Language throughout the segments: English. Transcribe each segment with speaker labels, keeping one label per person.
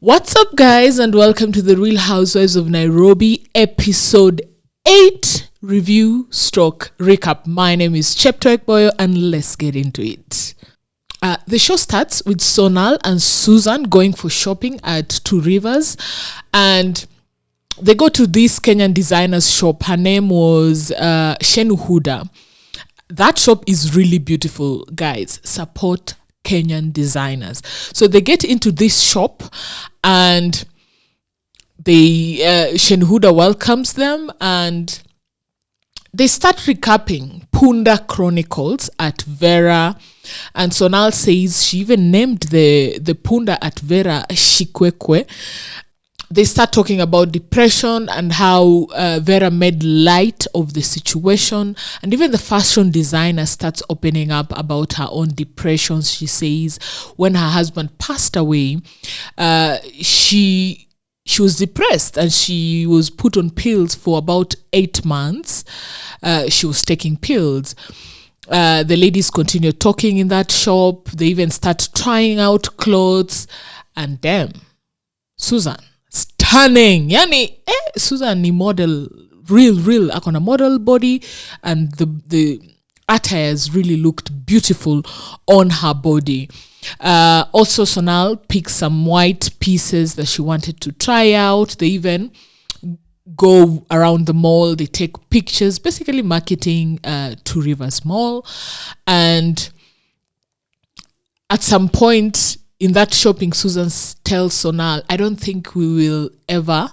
Speaker 1: What's up, guys, and welcome to the Real Housewives of Nairobi episode 8 review stroke recap. My name is Chepto Ekboyo, and let's get into it. The show starts with Sonal and Susan going for shopping at Two Rivers, and they go to this Kenyan designer's shop. Her name was Shenuhuda. That shop is really beautiful, guys. Support Kenyan designers. So they get into this shop and Shenuhuda welcomes them and they start recapping Punda Chronicles at Vera, and Sonal says she even named the Punda at Vera Shikwekwe. They start talking about depression and how Vera made light of the situation, and even the fashion designer starts opening up about her own depressions. She says when her husband passed away, she was depressed and she was put on pills for about 8 months. She was taking pills. The ladies continue talking in that shop. They even start trying out clothes, and damn, Susan, stunning. Yani, Susan ni model, real. Akona model body, and the attires really looked beautiful on her body. Also, Sonal picked some white pieces that she wanted to try out. They even go around the mall. They take pictures, basically marketing Two Rivers Mall. And at some point in that shopping, Susan tells Sonal, I don't think we will ever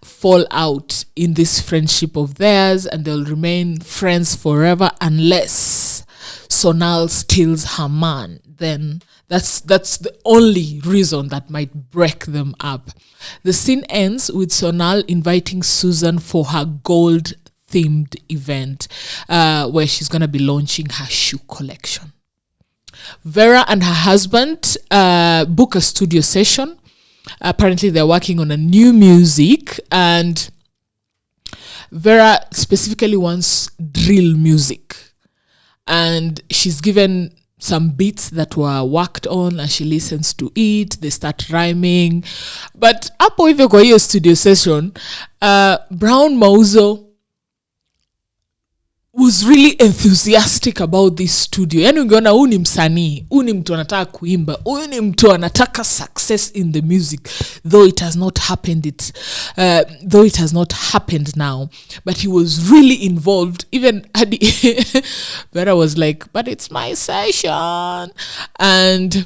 Speaker 1: fall out in this friendship of theirs, and they'll remain friends forever unless Sonal steals her man. Then that's the only reason that might break them up. The scene ends with Sonal inviting Susan for her gold themed event where she's going to be launching her shoe collection. Vera and her husband book a studio session. Apparently they're working on a new music, and Vera specifically wants drill music, and she's given some beats that were worked on and she listens to it. They start rhyming, but hapo hivyo kwa hiyo studio session, Brown Mauzo was really enthusiastic about this studio. Yani ungeona huyu ni msanii, huyu ni mtu anataka kuimba, huyu ni mtu anataka success in the music, though it has not happened now, but he was really involved. Even Vera was like, but it's my session. And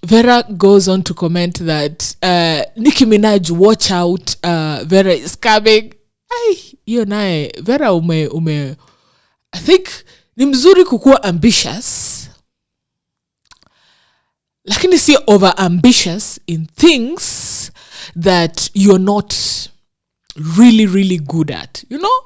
Speaker 1: Vera goes on to comment that Nicki Minaj, watch out, Vera is coming. Hiyo naye Vera I think ni mzuri kukuwa ambitious, lakini si over ambitious in things that you're not really good at. You know,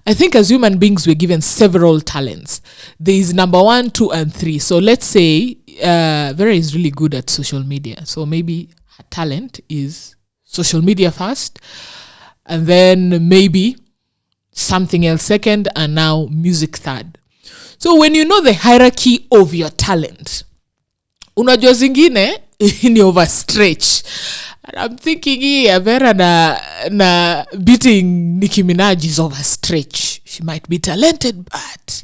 Speaker 1: I think as human beings we're given several talents. There is number 1, 2, and 3. So let's say Vera is really good at social media, so maybe her talent is social media first, and then maybe something else second, and now music third. So when you know the hierarchy of your talent, unajua zingine ni overstretch. And I'm thinking here, Vera na beating Nicki Minaj is overstretch. She might be talented, but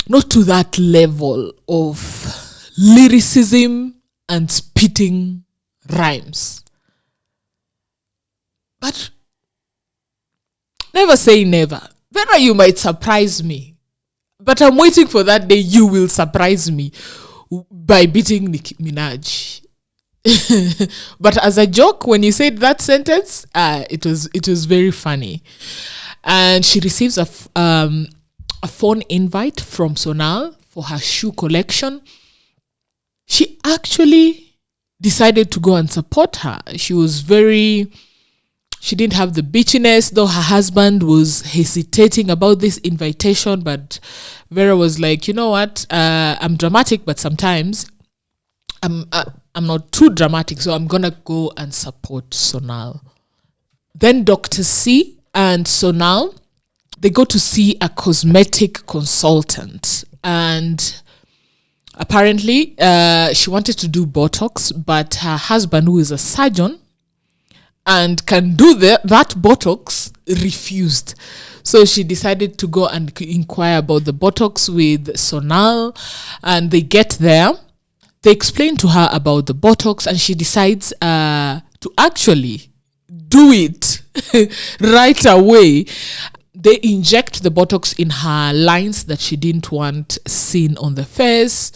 Speaker 1: not to that level of lyricism and spitting rhymes. But never say never. Vera, you might surprise me, but I'm waiting for that day you will surprise me by beating Nicki Minaj. But as a joke, when you said that sentence, it was very funny. And she receives a phone invite from Sonal for her shoe collection. She actually decided to go and support her. She didn't have the bitchiness, though her husband was hesitating about this invitation, but Vera was like, you know what, I'm dramatic, but sometimes I'm not too dramatic, so I'm gonna go and support Sonal. Then Dr. C and Sonal, they go to see a cosmetic consultant, and Apparently, she wanted to do botox, but her husband, who is a surgeon and can do that botox, refused. So she decided to go and inquire about the botox with Sonal, and they get there. They explain to her about the botox, and she decides to actually do it right away. They inject the botox in her lines that she didn't want seen on the face.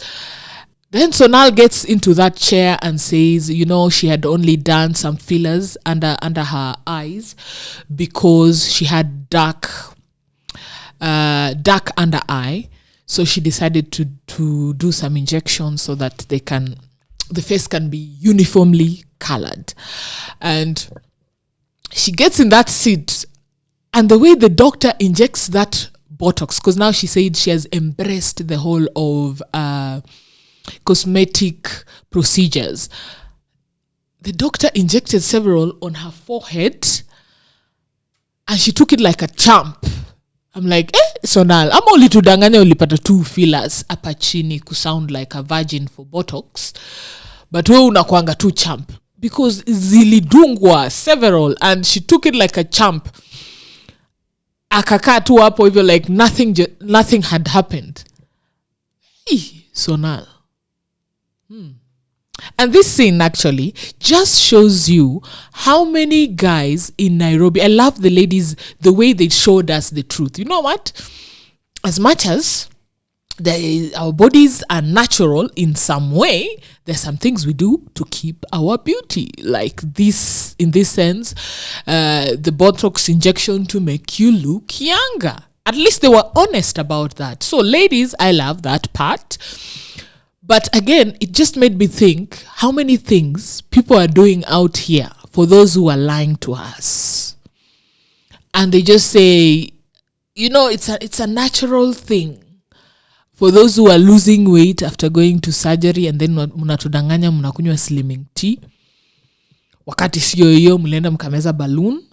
Speaker 1: Then Sonal gets into that chair and says, she had only done some fillers under her eyes because she had dark under eye. So she decided to do some injections so that the face can be uniformly colored. And she gets in that seat, and the way the doctor injects that botox, because now she said she has embraced the whole of cosmetic procedures. The doctor injected several on her forehead, and she took it like a champ. I'm like, Sonal, I'm only tudanganya ulipata 2 fillers hapa chini kusound like a virgin for botox, but wewe unakuanga tu champ, because zilidungwa several and she took it like a champ. Akakaa tu hapo hivyo like nothing had happened. Sonal. And this scene actually just shows you how many guys in Nairobi. I love the ladies, the way they showed us the truth. You know what? As much as our bodies are natural in some way, there's some things we do to keep our beauty. Like this, in this sense, the botox injection to make you look younger. At least they were honest about that. So ladies, I love that part. But again, it just made me think how many things people are doing out here for those who are lying to us. And they just say, it's a natural thing. For those who are losing weight after going to surgery, and then munatudanganya munakunywa slimming tea. Wakati siyo hiyo mlienda mkameza balloon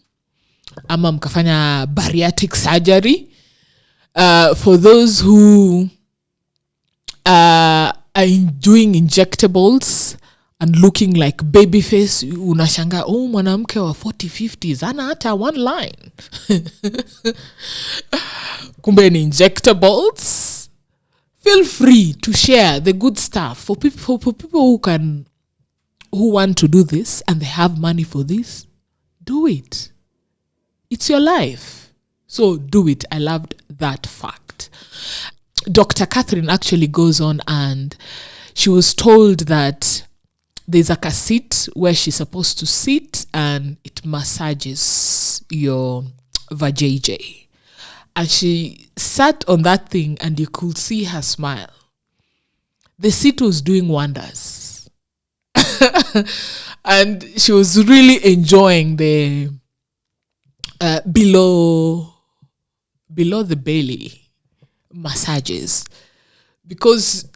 Speaker 1: ama mkafanya bariatric surgery. For those who are doing injectables and looking like baby face, unashanga mwanamke wa 40-50s ana hata one line. Kumbe ni injectables. Feel free to share the good stuff for people who want to do this and they have money for this. Do it. It's your life. So do it. I loved that fact. Dr. Catherine actually goes on, and she was told that there's like a seat where she's supposed to sit and it massages your vajayjay. And she sat on that thing and you could see her smile. The seat was doing wonders. And she was really enjoying the below the belly massages, because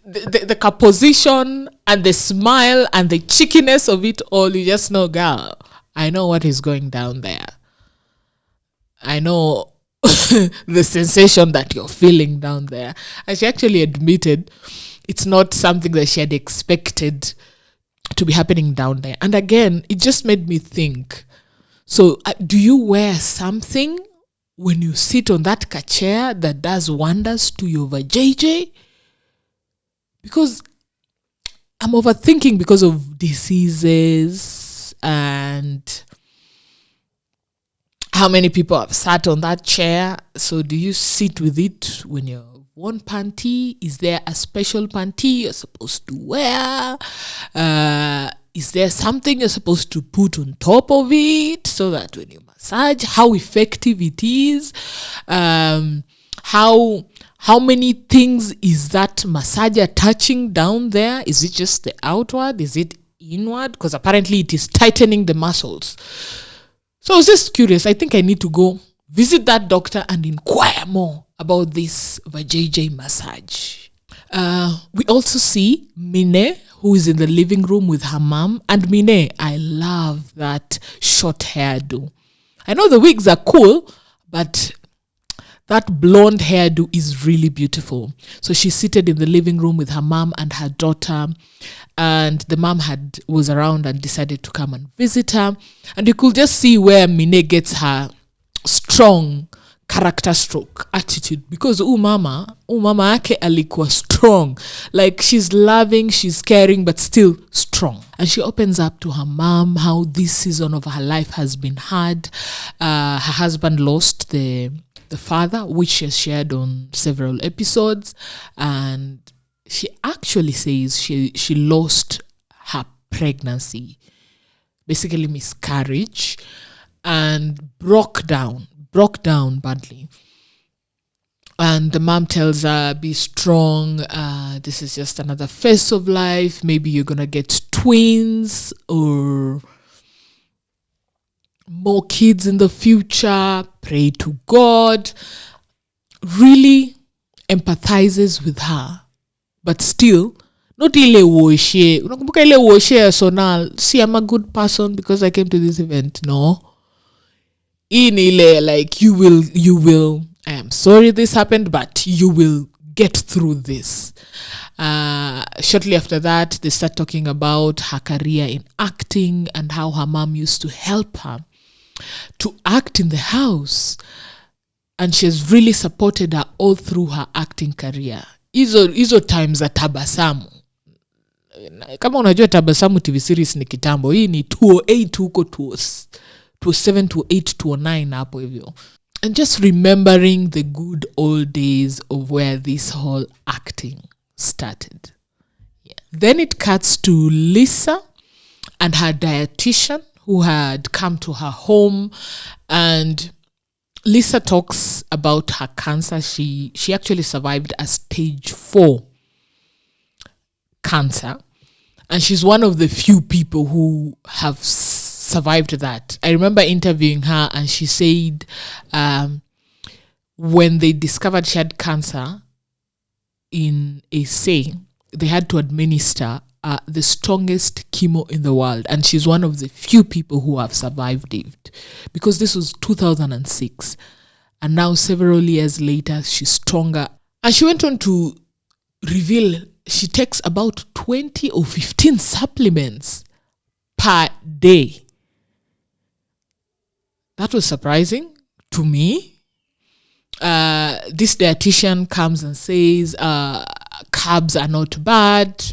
Speaker 1: the composition and the smile and the cheekiness of it all, you just know, girl, I know what is going down there. I know the sensation that you're feeling down there. And she actually admitted it's not something that she had expected to be happening down there. And again, it just made me think, so do you wear something when you sit on that chair that does wonders to your vajayjay? Because I'm overthinking because of diseases and how many people have sat on that chair. So do you sit with it when you're one panty? Is there a special panty you're supposed to wear? Is there something you're supposed to put on top of it so that when you massage, how effective it is? How many things is that massager touching down there? Is it just the outward? Is it inward? Because apparently it is tightening the muscles. So I was just curious. I think I need to go visit that doctor and inquire more about this vajayjay massage. We also see Minne, who is in the living room with her mom. And Minne, I love that short hairdo. I know the wigs are cool, but That blonde hairdo is really beautiful. So she's seated in the living room with her mom and her daughter, and the mom was around and decided to come and visit her. And you could just see where Minne gets her strong character stroke attitude, because mama yake alikuwa strong, like she's loving, she's caring, but still strong. And she opens up to her mom how this season of her life has been hard. Her husband lost the father, which she has shared on several episodes, and she actually says she lost her pregnancy, basically miscarriage, and broke down badly. And the mom tells her, be strong, this is just another phase of life, maybe you're gonna get twins or more kids in the future, pray to God. Really empathizes with her, but still not ile uoshe. Unakumbuka ile uoshe ya Sonal, see, I'm a good person because I came to this event. No, in ile, like, you will, I am sorry this happened, but you will get through this. Shortly after that, they start talking about her career in acting and how her mom used to help her to act in the house, and she has really supported her all through her acting career. Hizo times za tabasamu, kama unajua tabasamu TV series ni kitambo, hii ni 208 huko 207 208 209 hapo hivyo. And just remembering the good old days of where this whole acting started. Yeah. Then it cuts to Lisa and her dietitian who had come to her home, and Lisa talks about her cancer. She actually survived a stage 4 cancer, and she's one of the few people who have survived that. I remember interviewing her, and she said when they discovered she had cancer in SA, they had to administer the strongest chemo in the world, and she's one of the few people who have survived it, because this was 2006, and now several years later she's stronger. And she went on to reveal she takes about 20 or 15 supplements per day. That was surprising to me. This dietitian comes and says carbs are not bad.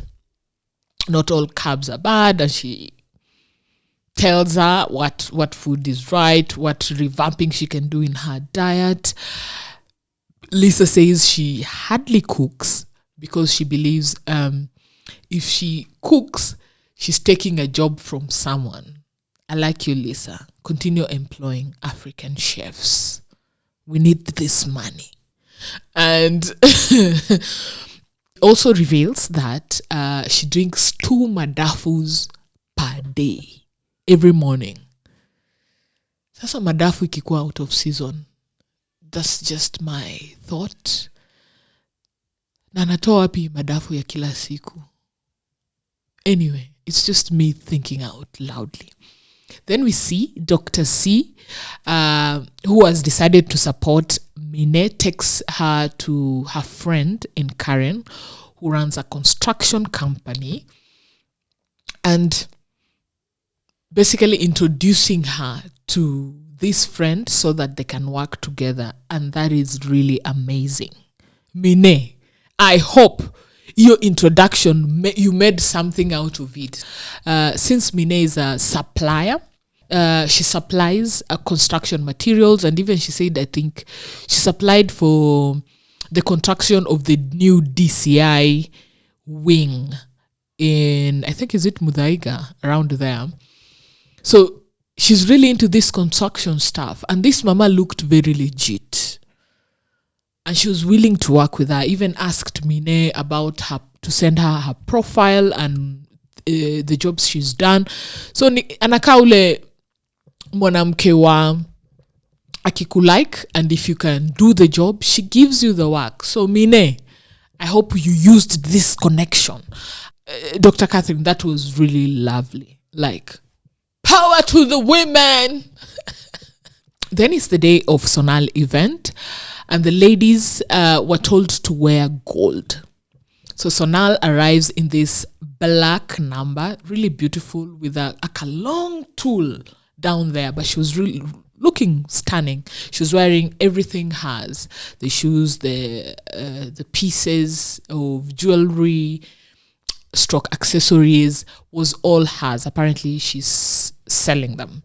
Speaker 1: Not all carbs are bad, and she tells her what food is right, what revamping she can do in her diet. Lisa says she hardly cooks because she believes if she cooks, she's taking a job from someone. I like you, Lisa. Continue employing African chefs. We need this money. And also reveals that she drinks 2 madafus per day, every morning. Sasa madafu ikikuwa out of season. That's just my thought. Na natoa wapi madafu ya kila siku? Anyway, it's just me thinking out loudly. Then we see Dr. C, who has decided to support Minne, takes her to her friend in Karen, who runs a construction company, and basically introducing her to this friend so that they can work together. And that is really amazing. Minne, I hope your introduction, you made something out of it. Since Minne is a supplier, she supplies construction materials, and even she said, I think she supplied for the construction of the new DCI wing in, I think, is it Muthaiga, around there. So she's really into this construction stuff, and this mama looked very legit, and she was willing to work with her. Even asked Minne about her, to send her profile and the jobs she's done. So anakaa ule mwanamke wa akikulike, and if you can do the job, she gives you the work. So Minne, I hope you used this connection. Dr. Catherine, that was really lovely. Like, power to the women. Then it's the day of Sonal event, and the ladies were told to wear gold. So Sonal arrives in this black number, really beautiful, with a long tulle down there, but she was really looking stunning. She was wearing everything hers: the shoes, the pieces of jewelry, stroke accessories, was all hers. Apparently she's selling them.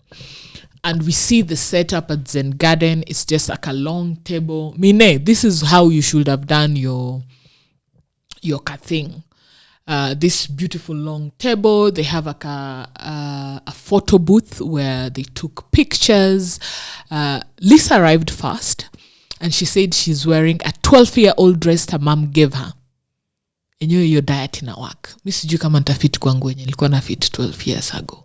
Speaker 1: And we see the setup at Zen Garden. It's just like a long table. Minne, this is how you should have done your thing. This beautiful long table. They have like a photo booth where they took pictures. Lisa arrived first, and she said she's wearing a 12-year-old dress her mom gave her. Enyewe hiyo diet ina work. Mimi sijui kama nitafit kwangu yenye nilikuwa na fit 12 years ago.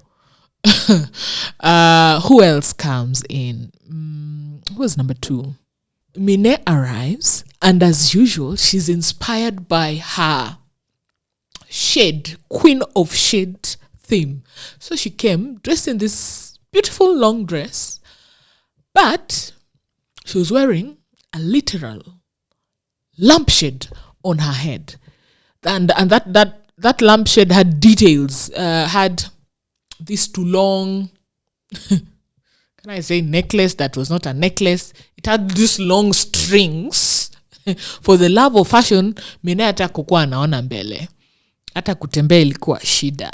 Speaker 1: Who else comes in? Who was number 2? Minne arrives, and as usual, she's inspired by her shade, Queen of Shade theme. So she came dressed in this beautiful long dress, but she was wearing a literal lampshade on her head. And that lampshade had details, had this too long, can I say necklace that was not a necklace? It had these long strings. For the love of fashion, Minne hata kukuwa anaona mbele. Hata kutembea ilikuwa shida.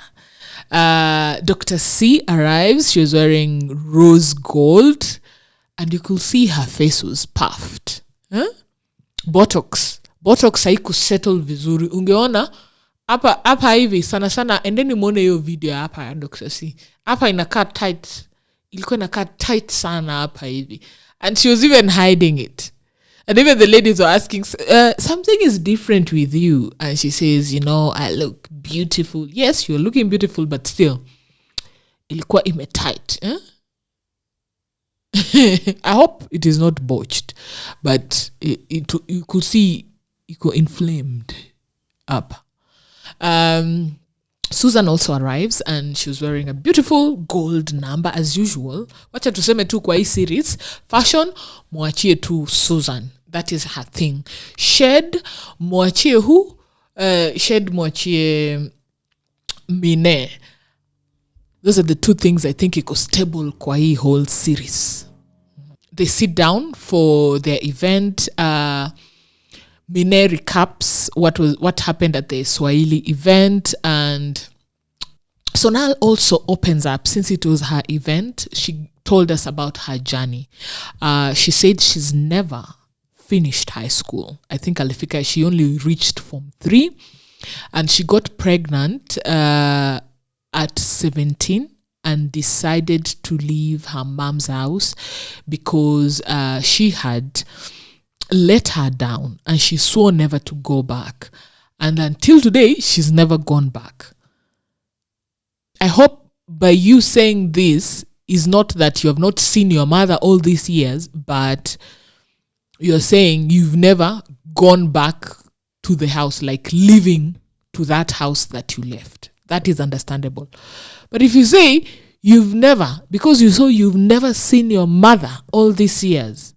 Speaker 1: Dr. C arrives. She was wearing rose gold, and you could see her face was puffed. Botox haiku settle vizuri. Ungeona hapa hivi sana, endeni muone hiyo video hapa ya Dr. C. Hapa inakaa tight. Ilikuwa inakaa tight sana hapa hivi. And she was even hiding it. And even the ladies were asking, something is different with you. And she says, I look beautiful. Yes, you're looking beautiful, but still, ilikuwa ime tight. I hope it is not botched, but you could see it got inflamed up. Susan also arrives, and she was wearing a beautiful gold number as usual. Wacha tuseme tu kwa hii series, fashion mwachie tu Susan. That is her thing. Shade mwachie who? Shade mwachie Minne. Those are the two things I think iko stable kwa hii whole series. They sit down for their event. Minne recaps what happened at the Swahili event, and Sonal also opens up. Since it was her event, she told us about her journey. She said she's never finished high school. I think alifika, she only reached Form 3, and she got pregnant at 17 and decided to leave her mom's house because she had let her down, and she swore never to go back. And until today, she's never gone back. I hope by you saying this is not that you have not seen your mother all these years, but you're saying you've never gone back to the house, like living to that house that you left. That is understandable. But if you say you've never, because you've never seen your mother all these years,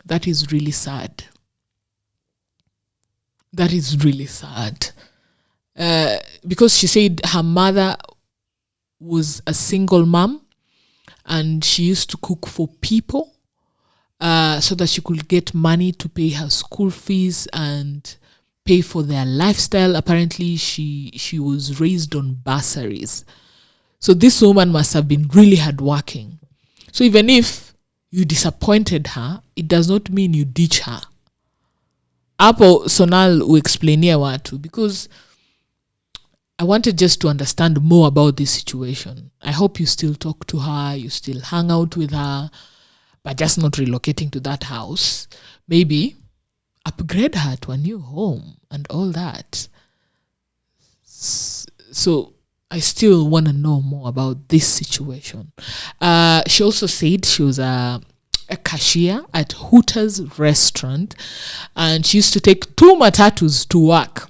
Speaker 1: that is really sad. That is really sad. Because she said her mother was a single mom, and she used to cook for people so that she could get money to pay her school fees and pay for their lifestyle. Apparently, she was raised on bursaries. So this woman must have been really hardworking. So even if you disappointed her, it does not mean you ditch her. Hapo Sonal uexplainia watu, because I wanted just to understand more about this situation. I hope you still talk to her, you still hang out with her, but just not relocating to that house. Maybe upgrade her to a new home and all that. So I still want to know more about this situation. She also said she was a cashier at Hooters restaurant, and she used to take 2 matatus to work.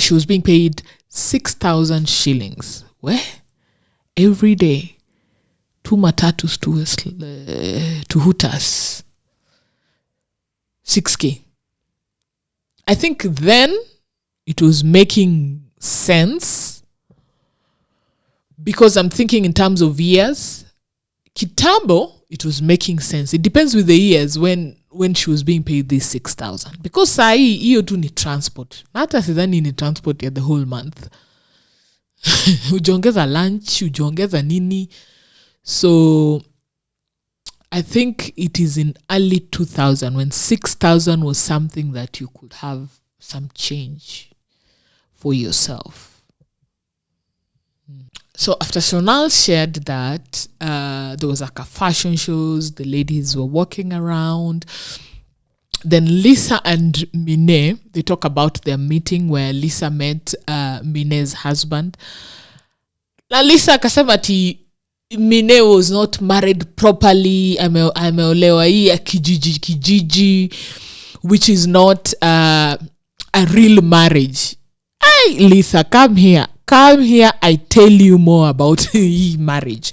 Speaker 1: She was being paid 6,000 shillings. Where? Every day. 2 matatus to Hooters. 6K. I think then it was making sense because I'm thinking in terms of years. Kitambo, it was making sense. It depends with the years when she was being paid this 6,000. Because sahi hiyo tu ni transport. Na hata sidhani ni transport ya the whole month. Ujiongeza lunch, ujiongeza nini. So I think it is in early 2000 when 6,000 was something that you could have some change for yourself. So after Sonal shared that, there was like a fashion shows, the ladies were walking around. Then Lisa and Minne, they talk about their meeting where Lisa met Minne's husband. Now Lisa akasema ati Minne was not married properly. Ameolewa hii ya kijiji, which is not a real marriage. Hey, Lisa, come here. I tell you more about marriage.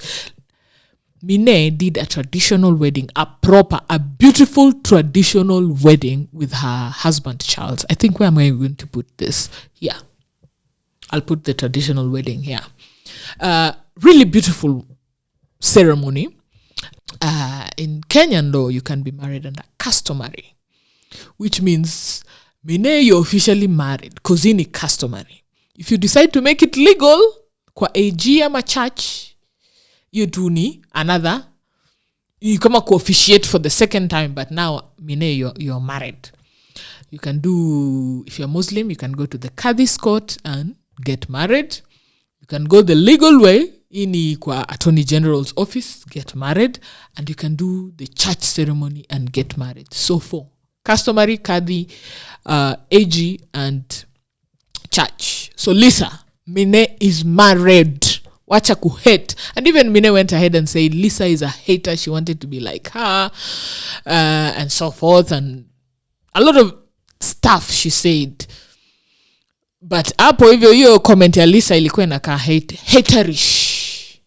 Speaker 1: Minne did a traditional wedding, a beautiful traditional wedding with her husband, Charles. I think where am I going to put this? Yeah. I'll put the traditional wedding here. Really beautiful ceremony. In Kenyan law, you can be married under customary, which means Minne, you're officially married because ni customary. If you decide to make it legal, kwa AG ama church, you do ni another. You come to officiate for the second time, but now Minne, you're married. You can do, if you're Muslim, you can go to the Qadhi's court and get married. You can go the legal way, ini kwa Attorney General's office, get married, and you can do the church ceremony and get married. So for customary, Qadhi, AG, and church. So Lisa, Minne is married. Wacha ku hate. And even Minne went ahead and said Lisa is a hater. She wanted to be like her, and so forth, and a lot of stuff she said. But hapo hivyo hiyo comment ya Lisa ilikuwa inakaa haterish.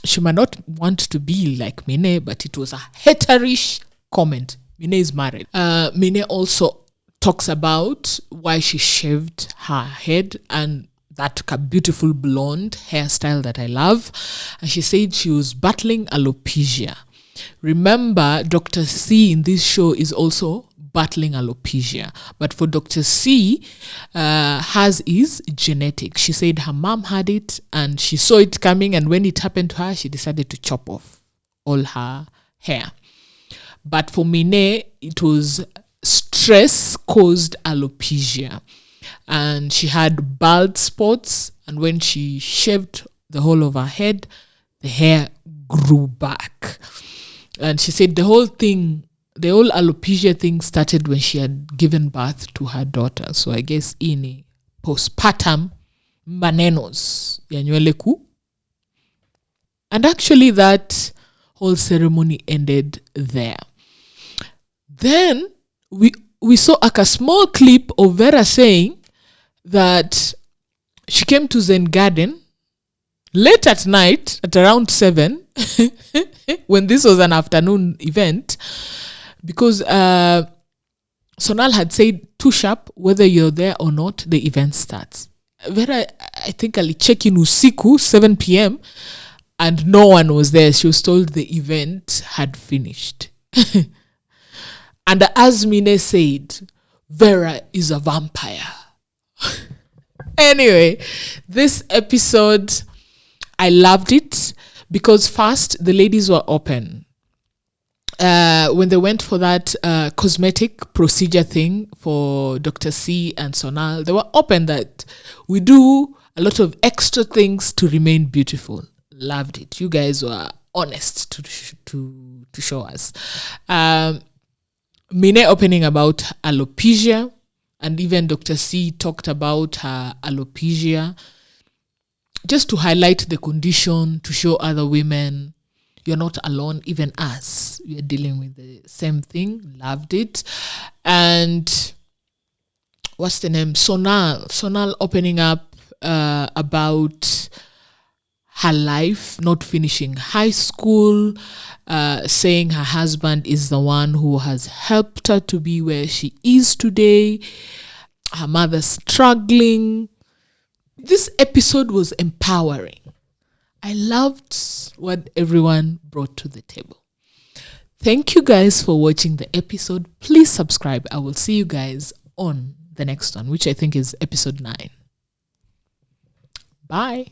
Speaker 1: She might not want to be like Minne, but it was a haterish comment. Minne is married. Minne also talks about why she shaved her head and that beautiful blonde hairstyle that I love. And she said she was battling alopecia. Remember, Dr. C in this show is also battling alopecia. But for Dr. C, hers is genetic. She said her mom had it and she saw it coming. And when it happened to her, she decided to chop off all her hair. But for Minne, it was stress caused alopecia. And she had bald spots. And when she shaved the whole of her head, the hair grew back. And she said the whole alopecia thing started when she had given birth to her daughter. So I guess ini postpartum manenos ya nywele ku. And actually that whole ceremony ended there. Then we saw a small clip of Vera saying that she came to Zen Garden late at night at around 7 when this was an afternoon event because Sonal had said too sharp whether you're there or not, the event starts. Vera, I think I'll check in usiku 7 p.m. and no one was there. She was told the event had finished. And as Minne said, Vera is a vampire. Anyway, this episode, I loved it because first, the ladies were open. When they went for that cosmetic procedure thing for Dr. C and Sonal, they were open that we do a lot of extra things to remain beautiful. Loved it. You guys were honest to show us. Minne opening about alopecia, and even Dr. C talked about her alopecia, just to highlight the condition, to show other women you're not alone, even us. We are dealing with the same thing. Loved it. And what's the name? Sonal opening up about her life, not finishing high school, saying her husband is the one who has helped her to be where she is today, her mother struggling. This episode was empowering. I loved what everyone brought to the table. Thank you guys for watching the episode. Please subscribe. I will see you guys on the next one, which I think is episode 9. Bye.